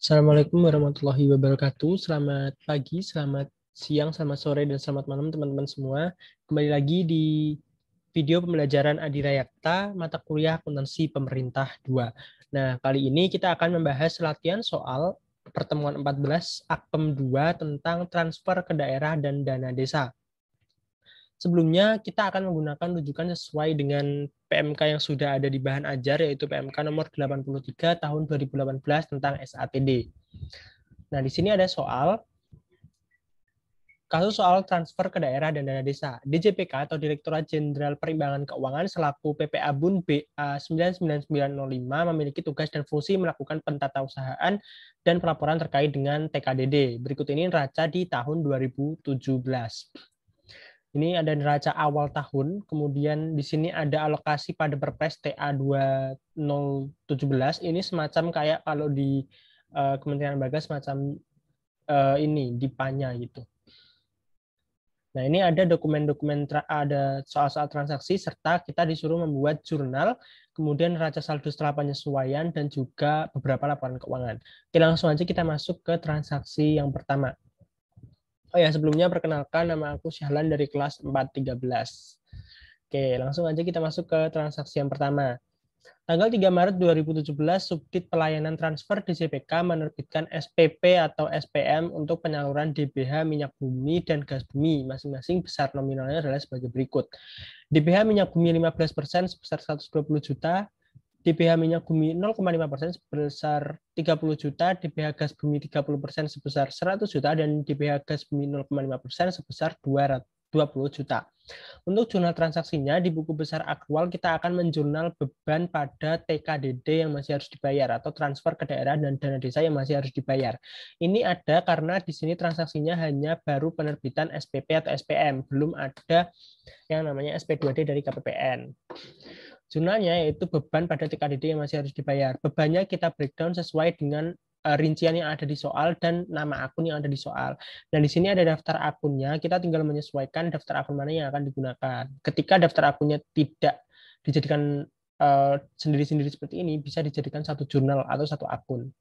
Assalamualaikum warahmatullahi wabarakatuh. Selamat pagi, selamat siang, selamat sore, dan selamat malam teman-teman semua. Kembali lagi di video pembelajaran Adirayakta, mata kuliah akuntansi pemerintah 2. Nah, kali ini kita akan membahas latihan soal pertemuan 14 Akpem 2 tentang transfer ke daerah dan dana desa. Sebelumnya, kita akan menggunakan rujukan sesuai dengan PMK yang sudah ada di bahan ajar, yaitu PMK nomor 83 tahun 2018 tentang SATD. Nah, di sini ada kasus soal transfer ke daerah dan dana desa. DJPK atau Direktorat Jenderal Perimbangan Keuangan selaku PPA BUN BA 99905 memiliki tugas dan fungsi melakukan pentatausahaan dan pelaporan terkait dengan TKDD. Berikut ini neraca di tahun 2017. Ini ada neraca awal tahun, kemudian di sini ada alokasi pada Perpres TA 2017. Ini semacam kayak kalau di Kementerian Lembaga semacam ini di PANYA gitu. Nah, ini ada dokumen-dokumen, ada soal-soal transaksi, serta kita disuruh membuat jurnal, kemudian neraca saldo setelah penyesuaian, dan juga beberapa laporan keuangan. Oke, langsung aja kita masuk ke transaksi yang pertama. Oh ya, sebelumnya perkenalkan, nama aku Syahlan dari kelas 413. Oke, langsung aja kita masuk ke transaksi yang pertama. Tanggal 3 Maret 2017, Subdit Pelayanan Transfer DJPK menerbitkan SPP atau SPM untuk penyaluran DBH minyak bumi dan gas bumi. Masing-masing besar nominalnya adalah sebagai berikut. DBH minyak bumi 15% sebesar 120 juta, DBH minyak bumi 0,5% sebesar 30 juta, DBH gas bumi 30% sebesar 100 juta, dan DBH gas bumi 0,5% sebesar 20 juta. Untuk jurnal transaksinya, di buku besar aktual kita akan menjurnal beban pada TKDD yang masih harus dibayar atau transfer ke daerah dan dana desa yang masih harus dibayar. Ini ada karena di sini transaksinya hanya baru penerbitan SPP atau SPM, belum ada yang namanya SP2D dari KPPN. Jurnalnya yaitu beban pada TKDD yang masih harus dibayar. Bebannya kita breakdown sesuai dengan rincian yang ada di soal dan nama akun yang ada di soal. Dan di sini ada daftar akunnya, kita tinggal menyesuaikan daftar akun mana yang akan digunakan. Ketika daftar akunnya tidak dijadikan sendiri-sendiri seperti ini, bisa dijadikan satu jurnal atau satu akun.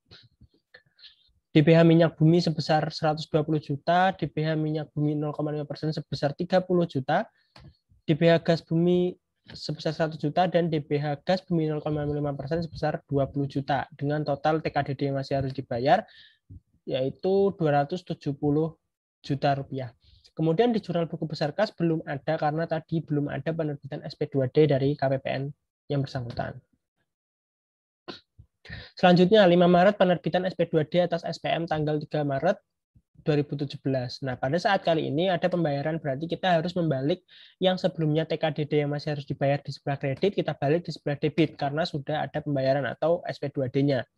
DBH minyak bumi sebesar 120 juta, DBH minyak bumi 0,5% sebesar 30 juta, DBH gas bumi sebesar 1 juta, dan DBH gas bumi 0,5% sebesar 20 juta, dengan total TKDD yang masih harus dibayar, yaitu 270 juta rupiah. Kemudian di jurnal buku besar kas belum ada karena tadi belum ada penerbitan SP2D dari KPPN yang bersangkutan. Selanjutnya, 5 Maret penerbitan SP2D atas SPM tanggal 3 Maret 2017. Nah, pada saat kali ini ada pembayaran, berarti kita harus membalik yang sebelumnya TKDD yang masih harus dibayar di sebelah kredit, kita balik di sebelah debit karena sudah ada pembayaran atau SP2D-nya.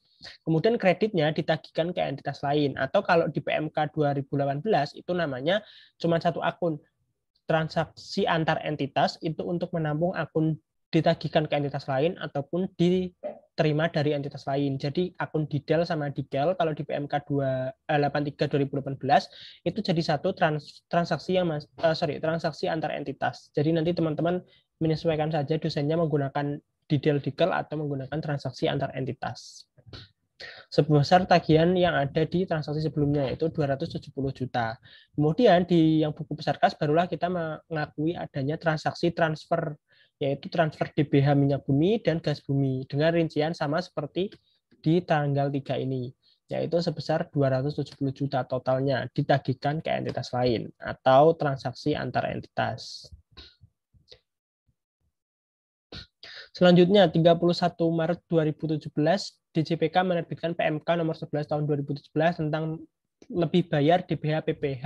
Kemudian kreditnya ditagihkan ke entitas lain, atau kalau di PMK 2018 itu namanya cuma satu akun. Transaksi antar entitas itu untuk menampung akun ditagihkan ke entitas lain ataupun diterima dari entitas lain. Jadi akun Didel sama Digel kalau di PMK 83 2018 itu jadi satu transaksi yang transaksi antar entitas. Jadi nanti teman-teman menyesuaikan saja dosennya menggunakan Didel Digel atau menggunakan transaksi antar entitas. Sebesar tagihan yang ada di transaksi sebelumnya, yaitu 270 juta. Kemudian di yang buku besar kas barulah kita mengakui adanya transaksi transfer, yaitu transfer DBH minyak bumi dan gas bumi dengan rincian sama seperti di tanggal 3 ini, yaitu sebesar 270 juta totalnya ditagihkan ke entitas lain atau transaksi antar entitas. Selanjutnya, 31 Maret 2017, DJPK menerbitkan PMK nomor 11 tahun 2017 tentang lebih bayar DBH PPH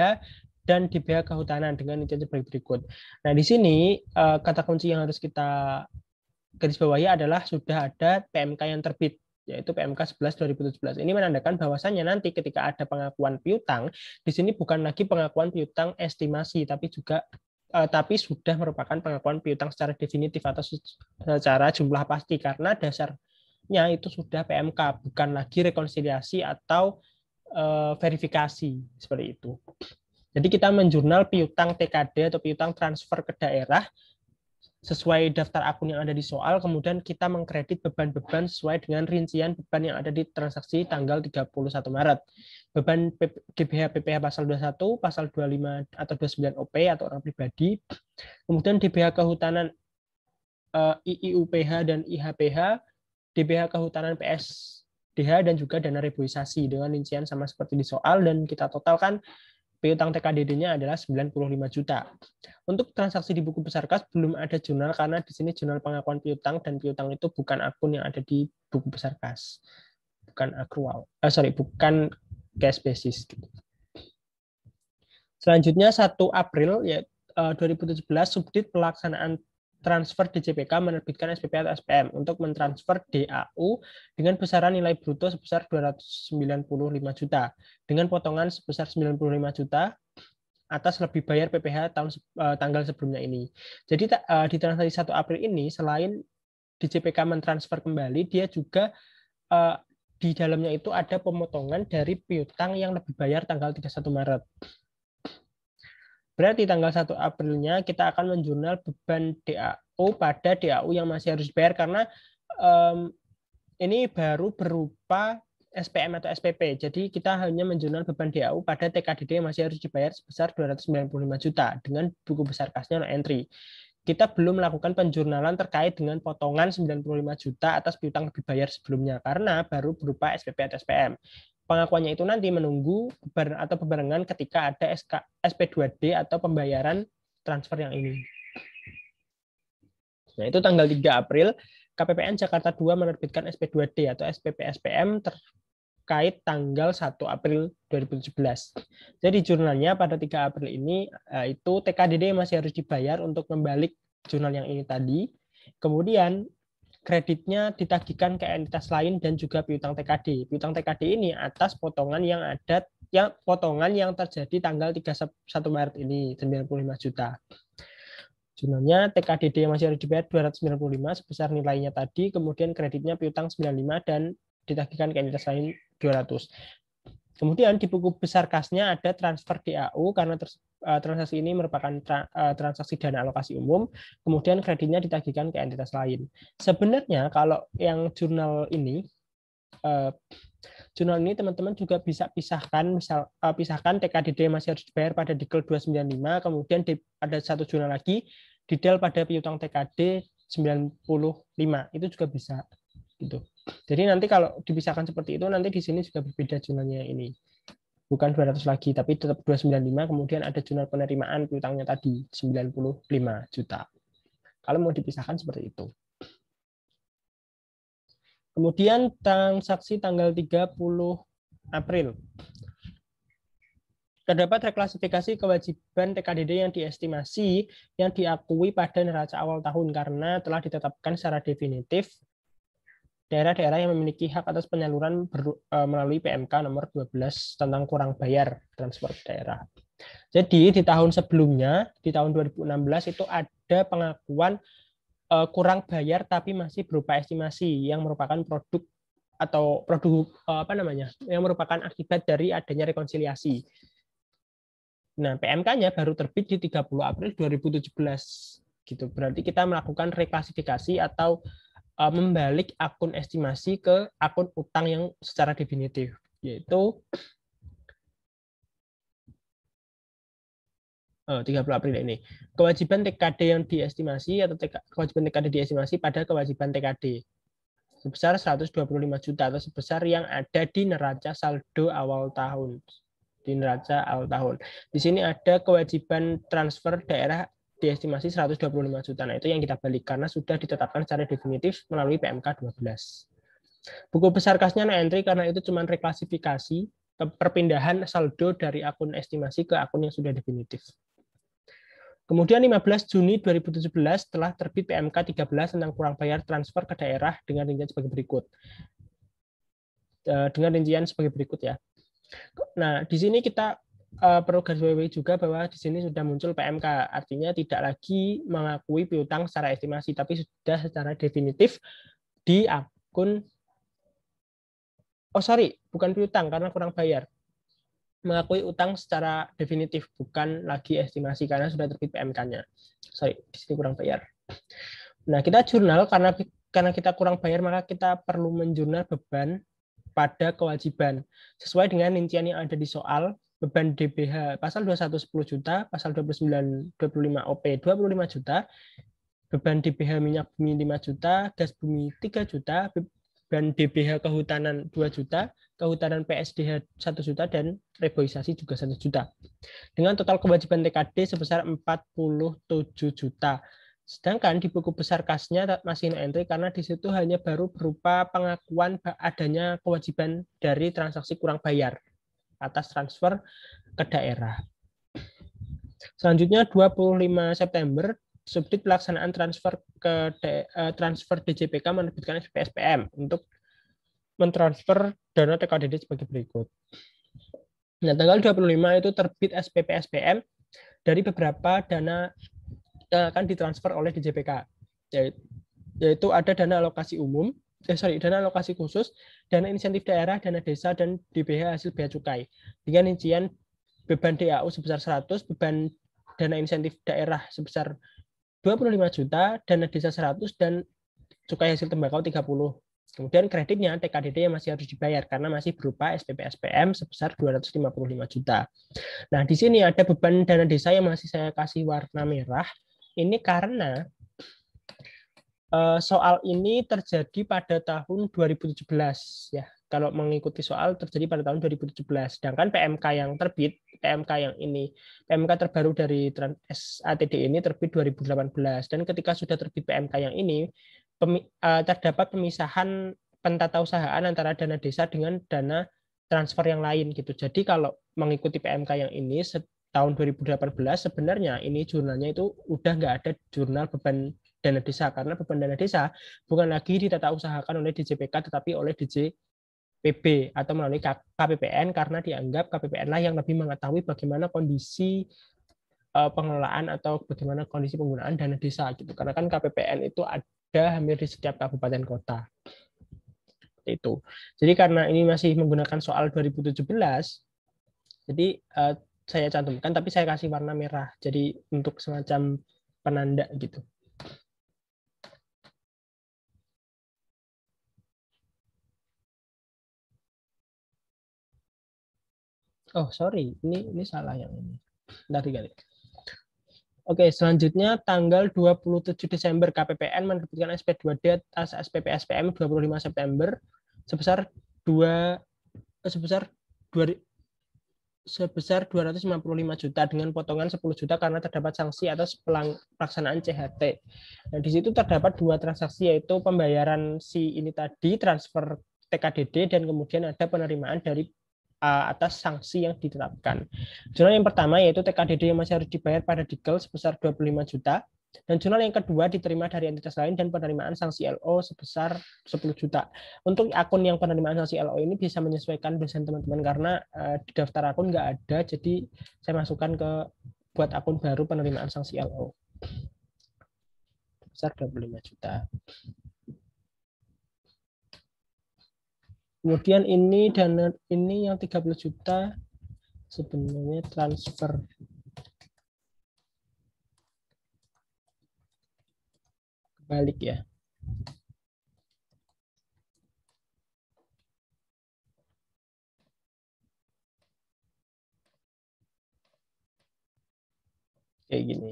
dan DBH kehutanan dengan rincian sebagai berikut. Nah, di sini kata kunci yang harus kita garis bawahi adalah sudah ada PMK yang terbit, yaitu PMK 11 2017. Ini menandakan bahwasannya nanti ketika ada pengakuan piutang, di sini bukan lagi pengakuan piutang estimasi, tapi sudah merupakan pengakuan piutang secara definitif atau secara jumlah pasti, karena dasarnya itu sudah PMK, bukan lagi rekonsiliasi atau verifikasi seperti itu. Jadi kita menjurnal piutang TKD atau piutang transfer ke daerah sesuai daftar akun yang ada di soal, kemudian kita mengkredit beban-beban sesuai dengan rincian beban yang ada di transaksi tanggal 31 Maret. Beban GBH PPh pasal 21, pasal 25 atau 29 OP atau orang pribadi, kemudian DBH kehutanan IIUPH dan IHPH, DBH kehutanan PSDH, dan juga dana reboisasi dengan rincian sama seperti di soal, dan kita totalkan piutang TKDD-nya adalah 95 juta. Untuk transaksi di buku besar kas belum ada jurnal karena di sini jurnal pengakuan piutang, dan piutang itu bukan akun yang ada di buku besar kas. Bukan akrual. Bukan cash basis. Selanjutnya 1 April ya 2017 Subdit pelaksanaan transfer DJPK menerbitkan SPP atau SPM untuk mentransfer DAU dengan besaran nilai bruto sebesar 295 juta dengan potongan sebesar 95 juta atas lebih bayar PPh tanggal sebelumnya ini. Jadi di transaksi 1 April ini selain DJPK mentransfer kembali, dia juga di dalamnya itu ada pemotongan dari piutang yang lebih bayar tanggal 31 Maret. Berarti tanggal 1 Aprilnya kita akan menjurnal beban DAU pada DAU yang masih harus dibayar karena ini baru berupa SPM atau SPP. Jadi kita hanya menjurnal beban DAU pada TKDD yang masih harus dibayar sebesar 295 juta dengan buku besar kasnya no entry. Kita belum melakukan penjurnalan terkait dengan potongan 95 juta atas piutang lebih bayar sebelumnya karena baru berupa SPP atau SPM. Pengakuannya itu nanti menunggu atau bebarengan ketika ada SP2D atau pembayaran transfer yang ini. Nah, itu tanggal 3 April, KPPN Jakarta 2 menerbitkan SP2D atau SPP SPM terkait tanggal 1 April 2017. Jadi jurnalnya pada 3 April ini itu TKDD masih harus dibayar untuk membalik jurnal yang ini tadi. Kemudian kreditnya ditagihkan ke entitas lain dan juga piutang TKD. Piutang TKD ini atas potongan yang ada potongan yang terjadi tanggal 31 Maret ini 95 juta. Jurnalnya TKDD yang masih harus dibayar 295 sebesar nilainya tadi, kemudian kreditnya piutang 95 dan ditagihkan ke entitas lain 200. Kemudian di buku besar kasnya ada transfer DAU karena transaksi ini merupakan transaksi dana alokasi umum, kemudian kreditnya ditagihkan ke entitas lain. Sebenarnya kalau yang jurnal ini teman-teman juga bisa pisahkan, pisahkan TKDD masih harus dibayar pada Dikl 295, kemudian ada satu jurnal lagi detail pada piutang TKD 95, itu juga bisa gitu. Jadi nanti kalau dipisahkan seperti itu, nanti di sini juga berbeda jurnalnya ini. Bukan 200 lagi, tapi tetap 295, kemudian ada jurnal penerimaan piutangnya tadi, 95 juta. Kalau mau dipisahkan seperti itu. Kemudian transaksi tanggal 30 April. Terdapat reklasifikasi kewajiban TKDD yang diestimasi yang diakui pada neraca awal tahun karena telah ditetapkan secara definitif daerah-daerah yang memiliki hak atas penyaluran melalui PMK nomor 12 tentang kurang bayar transfer ke daerah. Jadi di tahun sebelumnya, di tahun 2016 itu ada pengakuan kurang bayar tapi masih berupa estimasi yang merupakan produk yang merupakan akibat dari adanya rekonsiliasi. Nah, PMK-nya baru terbit di 30 April 2017 gitu. Berarti kita melakukan reklasifikasi atau membalik akun estimasi ke akun utang yang secara definitif, yaitu 30 April ini. Kewajiban TKD yang diestimasi atau kewajiban TKD diestimasi pada kewajiban TKD sebesar 125 juta atau sebesar yang ada di neraca saldo awal tahun. Di neraca awal tahun. Di sini ada kewajiban transfer daerah diestimasi 125 juta. Nah, itu yang kita balik karena sudah ditetapkan secara definitif melalui PMK 12. Buku besar kasnya no entry karena itu cuma reklasifikasi perpindahan saldo dari akun estimasi ke akun yang sudah definitif. Kemudian 15 Juni 2017 telah terbit PMK 13 tentang kurang bayar transfer ke daerah dengan rincian sebagai berikut. Ya. Nah, di sini kita perlu garis bawahi juga bahwa di sini sudah muncul PMK, artinya tidak lagi mengakui piutang secara estimasi, tapi sudah secara definitif di akun, bukan piutang karena kurang bayar, mengakui utang secara definitif, bukan lagi estimasi karena sudah terbit PMK-nya. Di sini kurang bayar. Nah, kita jurnal karena kita kurang bayar, maka kita perlu menjurnal beban pada kewajiban sesuai dengan rincian yang ada di soal. Beban DBH pasal 21 10 juta, pasal 29 25 OP 25 juta, beban DBH minyak bumi 5 juta, gas bumi 3 juta, beban DBH kehutanan 2 juta, kehutanan PSDH 1 juta, dan reboisasi juga 1 juta. Dengan total kewajiban TKD sebesar 47 juta. Sedangkan di buku besar kasnya masih no entry karena di situ hanya baru berupa pengakuan adanya kewajiban dari transaksi kurang bayar atas transfer ke daerah. Selanjutnya 25 September Subdit pelaksanaan transfer transfer DJPK menerbitkan SPSPM untuk mentransfer dana TKDD sebagai berikut. Nah, tanggal 25 itu terbit SPPSPM dari beberapa dana yang akan ditransfer oleh DJPK, yaitu ada dana alokasi umum, dana alokasi khusus, dana insentif daerah, dana desa, dan DBH hasil bea cukai. Dengan rincian beban DAU sebesar 100, beban dana insentif daerah sebesar 25 juta, dana desa 100, dan cukai hasil tembakau 30. Kemudian kreditnya TKDD yang masih harus dibayar karena masih berupa SPP-SPM sebesar 255 juta. Nah, di sini ada beban dana desa yang masih saya kasih warna merah. Ini karena soal ini terjadi pada tahun 2017 ya. Kalau mengikuti soal terjadi pada tahun 2017. Sedangkan PMK yang terbit, PMK yang ini, PMK terbaru dari SATD ini terbit 2018. Dan ketika sudah terbit PMK yang ini, terdapat pemisahan pentatausahaan antara dana desa dengan dana transfer yang lain gitu. Jadi kalau mengikuti PMK yang ini tahun 2018 sebenarnya ini jurnalnya itu udah nggak ada jurnal beban dana desa karena beban dana desa bukan lagi ditata usahakan oleh DJPK tetapi oleh DJPB atau melalui KPPN karena dianggap KPPN lah yang lebih mengetahui bagaimana kondisi pengelolaan atau bagaimana kondisi penggunaan dana desa gitu. Karena kan KPPN itu ada hampir di setiap kabupaten kota. Itu. Jadi karena ini masih menggunakan soal 2017, jadi saya cantumkan tapi saya kasih warna merah. Jadi untuk semacam penanda gitu. Oh, sorry. Ini salah yang ini. Bentar dikali. Oke, selanjutnya tanggal 27 Desember KPPN menerbitkan SP2D atas SPP SPM 25 September sebesar 255 juta dengan potongan 10 juta karena terdapat sanksi atas pelaksanaan CHT. Nah, di situ terdapat dua transaksi yaitu pembayaran si ini tadi transfer TKDD dan kemudian ada penerimaan dari atas sanksi yang ditetapkan. Jurnal yang pertama yaitu TKDD yang masih harus dibayar pada Dikel sebesar 25 juta. Dan jurnal yang kedua diterima dari entitas lain dan penerimaan sanksi LO sebesar 10 juta. Untuk akun yang penerimaan sanksi LO ini bisa menyesuaikan dosen teman-teman karena di daftar akun nggak ada, jadi saya masukkan ke buat akun baru penerimaan sanksi LO. Sebesar 25 juta. Kemudian ini dana ini yang 30 juta sebenarnya transfer balik ya. Kayak gini.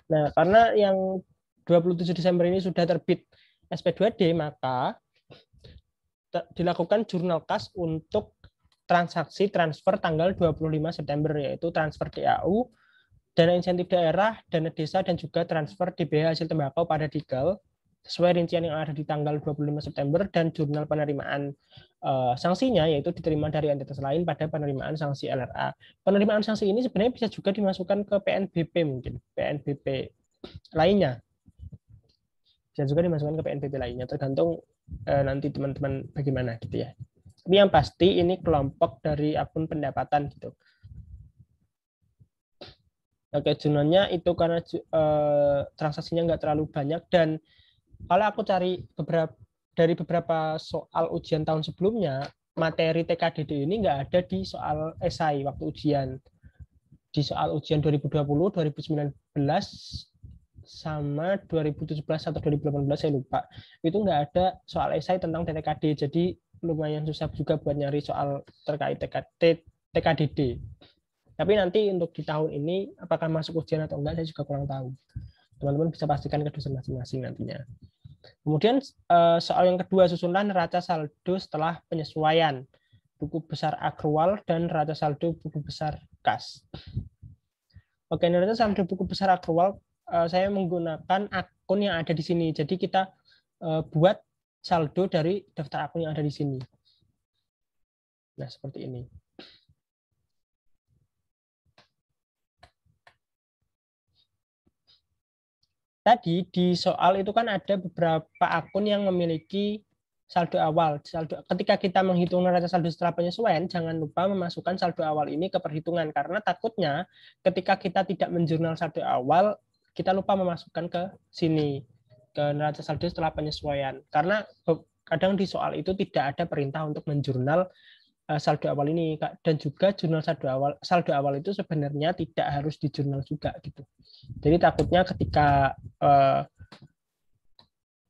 Nah, karena yang 27 Desember ini sudah terbit SP2D, maka dilakukan jurnal kas untuk transaksi transfer tanggal 25 September, yaitu transfer DAU, dana insentif daerah, dana desa, dan juga transfer DBH hasil tembakau pada Dikel, sesuai rincian yang ada di tanggal 25 September, dan jurnal penerimaan sanksinya, yaitu diterima dari entitas lain pada penerimaan sanksi LRA. Penerimaan sanksi ini sebenarnya bisa juga dimasukkan ke PNBP mungkin, PNBP lainnya. Bisa juga dimasukkan ke PNBP lainnya, tergantung nanti teman-teman bagaimana gitu ya. Tapi yang pasti ini kelompok dari akun pendapatan gitu. Oke, jurnalnya itu karena transaksinya nggak terlalu banyak dan kalau aku cari dari beberapa soal ujian tahun sebelumnya, materi TKDD ini nggak ada di soal esai waktu ujian. di soal ujian 2020, 2019, sama 2017 atau 2018 saya lupa. Itu nggak ada soal esai tentang TTKD. Jadi lumayan susah juga buat nyari soal terkait TKDD. Tapi nanti untuk di tahun ini apakah masuk ujian atau enggak saya juga kurang tahu. Teman-teman bisa pastikan ke dosen masing-masing nantinya. Kemudian soal yang kedua, susunan neraca saldo setelah penyesuaian buku besar akrual dan neraca saldo buku besar kas. Oke, neraca saldo buku besar akrual saya menggunakan akun yang ada di sini. Jadi kita buat saldo dari daftar akun yang ada di sini. Nah, seperti ini. Tadi di soal itu kan ada beberapa akun yang memiliki saldo awal. Ketika kita menghitung neraca saldo setelah penyesuaian, jangan lupa memasukkan saldo awal ini ke perhitungan, karena takutnya ketika kita tidak menjurnal saldo awal, kita lupa memasukkan ke sini, ke neraca saldo setelah penyesuaian. Karena kadang di soal itu tidak ada perintah untuk menjurnal saldo awal ini, dan juga jurnal saldo awal itu sebenarnya tidak harus dijurnal juga gitu. Jadi takutnya ketika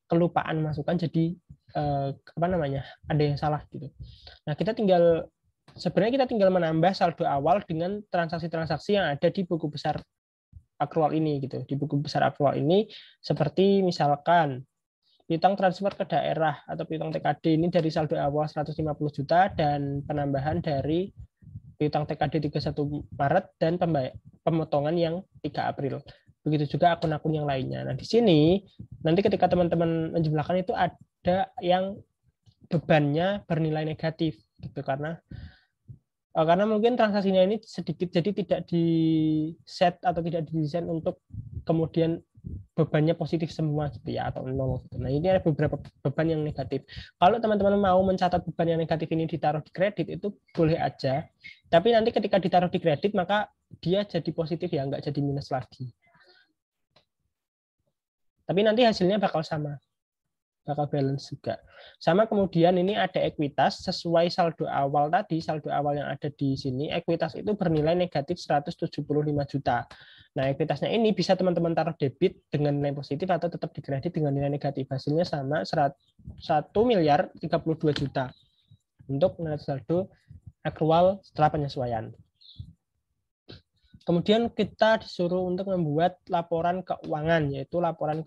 kelupaan masukkan jadi ada yang salah gitu. Nah, sebenarnya kita tinggal menambah saldo awal dengan transaksi-transaksi yang ada di buku besar akrual ini gitu. Di buku besar akrual ini seperti misalkan piutang transfer ke daerah atau piutang TKD ini dari saldo awal 150 juta dan penambahan dari piutang TKD 31 Maret dan pemotongan yang 3 April. Begitu juga akun-akun yang lainnya. Nah, di sini nanti ketika teman-teman menjumlahkan itu ada yang bebannya bernilai negatif gitu, karena mungkin transaksinya ini sedikit, jadi tidak di set atau tidak didesain untuk kemudian bebannya positif semua gitu ya, atau nol gitu. Nah, ini ada beberapa beban yang negatif. Kalau teman-teman mau mencatat beban yang negatif ini ditaruh di kredit, itu boleh aja. Tapi nanti ketika ditaruh di kredit, maka dia jadi positif ya, nggak jadi minus lagi. Tapi nanti hasilnya bakal sama, bakal balance juga. Sama kemudian ini ada ekuitas sesuai saldo awal tadi, saldo awal yang ada di sini, ekuitas itu bernilai negatif 175 juta. Nah, ekuitasnya ini bisa teman-teman taruh debit dengan nilai positif atau tetap dikredit dengan nilai negatif. Hasilnya sama 1.032 juta untuk neraca saldo akrual setelah penyesuaian. Kemudian kita disuruh untuk membuat laporan keuangan, yaitu laporan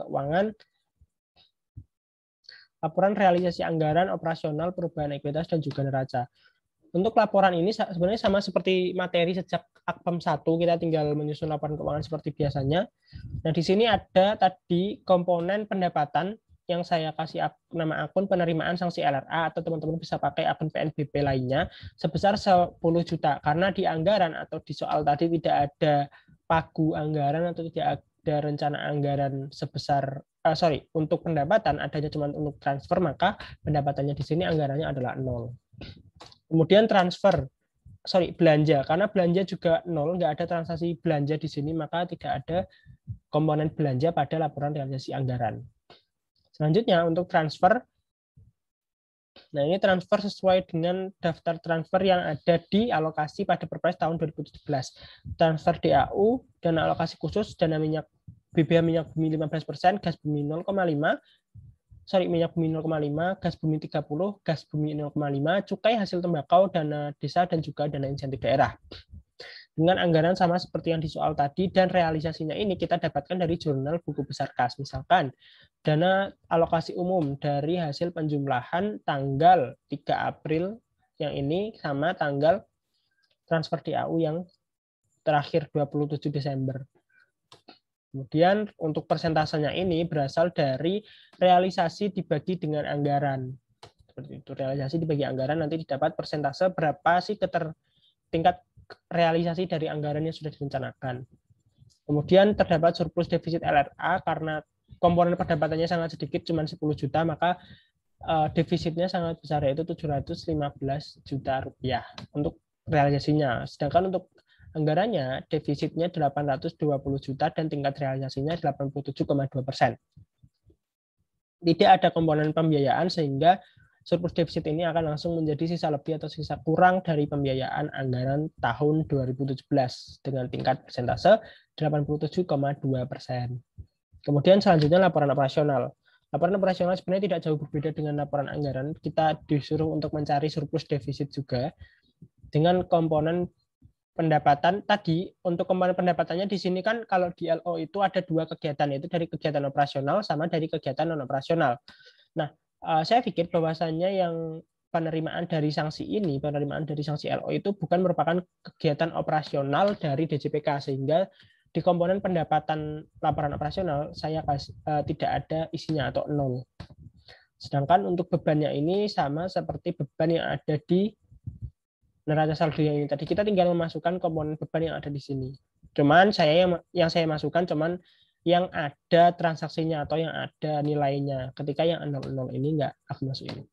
realisasi anggaran operasional, perubahan ekuitas, dan juga neraca. Untuk laporan ini sebenarnya sama seperti materi sejak Akpem 1, kita tinggal menyusun laporan keuangan seperti biasanya. Nah, di sini ada tadi komponen pendapatan yang saya kasih nama akun penerimaan sanksi LRA, atau teman-teman bisa pakai akun PNBP lainnya sebesar 10 juta. Karena di anggaran atau di soal tadi tidak ada pagu anggaran atau tidak ada rencana anggaran sebesar untuk pendapatan, adanya cuma untuk transfer, maka pendapatannya di sini anggarannya adalah 0. Kemudian belanja, karena belanja juga 0, nggak ada transaksi belanja di sini, maka tidak ada komponen belanja pada laporan realisasi anggaran. Selanjutnya untuk transfer, nah ini transfer sesuai dengan daftar transfer yang ada di alokasi pada Perpres tahun 2017. Transfer DAU, dana alokasi khusus, dana BBM minyak bumi 15%, gas bumi 0,5, minyak bumi 0,5, gas bumi 30, gas bumi 0,5, cukai hasil tembakau, dana desa, dan juga dana insentif daerah. Dengan anggaran sama seperti yang di soal tadi, dan realisasinya ini kita dapatkan dari jurnal buku besar kas. Misalkan dana alokasi umum dari hasil penjumlahan tanggal 3 April yang ini sama tanggal transfer DAU yang terakhir 27 Desember. Kemudian untuk persentasenya ini berasal dari realisasi dibagi dengan anggaran. Seperti itu, realisasi dibagi anggaran, nanti didapat persentase berapa sih tingkat realisasi dari anggaran yang sudah direncanakan. Kemudian terdapat surplus defisit LRA karena komponen pendapatannya sangat sedikit, cuma 10 juta, maka defisitnya sangat besar, yaitu 715 juta rupiah untuk realisasinya. Sedangkan untuk anggarannya defisitnya 820 juta dan tingkat realisasinya 87,2%. Tidak ada komponen pembiayaan sehingga surplus defisit ini akan langsung menjadi sisa lebih atau sisa kurang dari pembiayaan anggaran tahun 2017 dengan tingkat persentase 87,2%. Kemudian selanjutnya laporan operasional. Laporan operasional sebenarnya tidak jauh berbeda dengan laporan anggaran. Kita disuruh untuk mencari surplus defisit juga dengan komponen pendapatan. Tadi untuk komponen pendapatannya di sini kan kalau di LO itu ada dua kegiatan, yaitu dari kegiatan operasional sama dari kegiatan non operasional. Nah, saya pikir bahwasannya yang penerimaan dari sanksi LO itu bukan merupakan kegiatan operasional dari DJPK, sehingga di komponen pendapatan laporan operasional saya tidak ada isinya atau nol. Sedangkan untuk bebannya ini sama seperti beban yang ada di neraca saldo yang ini tadi. Kita tinggal memasukkan komponen beban yang ada di sini. Cuman yang saya masukkan cuman yang ada transaksinya atau yang ada nilainya. Ketika yang 00 ini nggak aku masukin.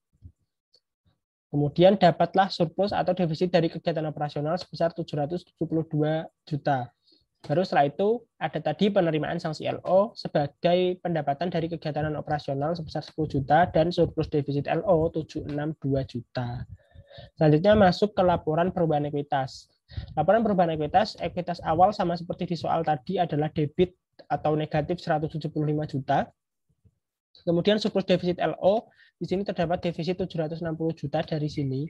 Kemudian dapatlah surplus atau defisit dari kegiatan operasional sebesar 772 juta. Baru setelah itu ada tadi penerimaan sanksi LO sebagai pendapatan dari kegiatan operasional sebesar 10 juta dan surplus defisit LO 762 juta. Selanjutnya masuk ke laporan perubahan ekuitas. Laporan perubahan ekuitas awal sama seperti di soal tadi adalah debit atau negatif 175 juta. Kemudian surplus defisit LO, di sini terdapat defisit 760 juta dari sini.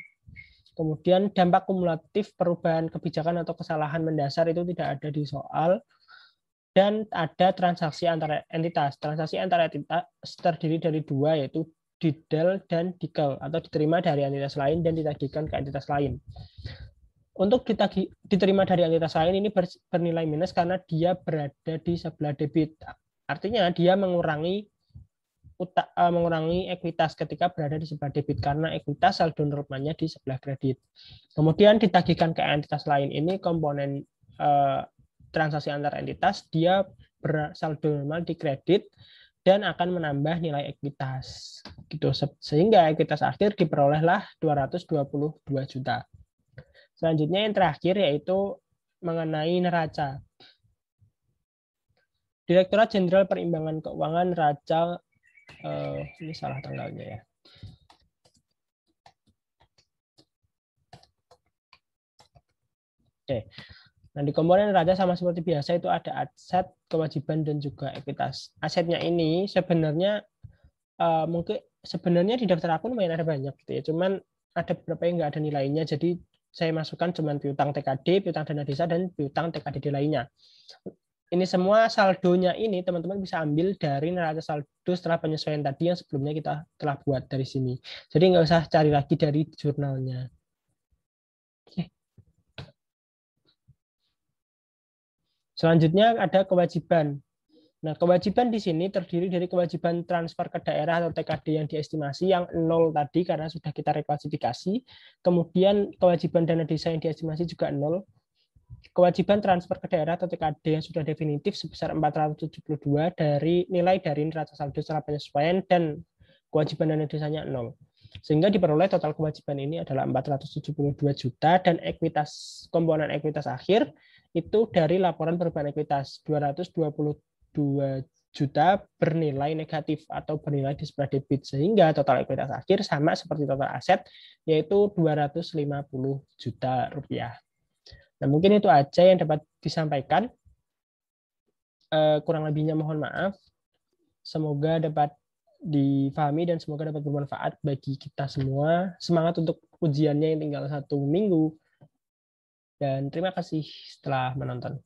Kemudian dampak kumulatif perubahan kebijakan atau kesalahan mendasar itu tidak ada di soal. Dan ada transaksi antara entitas. Transaksi antara entitas terdiri dari dua, yaitu didel dan dikel, atau diterima dari entitas lain dan ditagihkan ke entitas lain. Untuk diterima dari entitas lain ini bernilai minus karena dia berada di sebelah debit. Artinya dia mengurangi ekuitas ketika berada di sebelah debit karena ekuitas saldo normalnya di sebelah kredit. Kemudian ditagihkan ke entitas lain, ini komponen transaksi antar entitas, dia bersaldo normal di kredit dan akan menambah nilai ekuitas. Gitu. Sehingga ekuitas akhir diperolehlah 222 juta. Selanjutnya yang terakhir yaitu mengenai neraca. Direktorat Jenderal Perimbangan Keuangan Neraca, ini salah tanggalnya ya. Oke. Nah, di komponen neraca sama seperti biasa itu ada aset, kewajiban, dan juga ekuitas. Asetnya ini sebenarnya mungkin sebenarnya di daftar akun lumayan ada banyak gitu ya. Cuman ada beberapa yang nggak ada nilainya. Jadi saya masukkan cuman piutang TKD, piutang dana desa, dan piutang TKDD lainnya. Ini semua saldonya ini teman-teman bisa ambil dari neraca saldo setelah penyesuaian tadi yang sebelumnya kita telah buat dari sini. Jadi nggak usah cari lagi dari jurnalnya. Selanjutnya ada kewajiban. Nah, kewajiban di sini terdiri dari kewajiban transfer ke daerah atau TKD yang diestimasi yang 0 tadi karena sudah kita reklasifikasi. Kemudian kewajiban dana desa yang diestimasi juga 0. Kewajiban transfer ke daerah atau TKD yang sudah definitif sebesar 472 dari nilai dari neraca saldo setelah penyesuaian dan kewajiban dana desanya 0. Sehingga diperoleh total kewajiban ini adalah 472 juta dan ekuitas komponen ekuitas akhir itu dari laporan perubahan ekuitas 222 juta bernilai negatif atau bernilai di sebelah debit, sehingga total ekuitas akhir sama seperti total aset yaitu 250 juta rupiah. Nah, mungkin itu aja yang dapat disampaikan. Kurang lebihnya mohon maaf. Semoga dapat difahami dan semoga dapat bermanfaat bagi kita semua. Semangat untuk ujiannya yang tinggal 1 minggu. Dan terima kasih setelah menonton.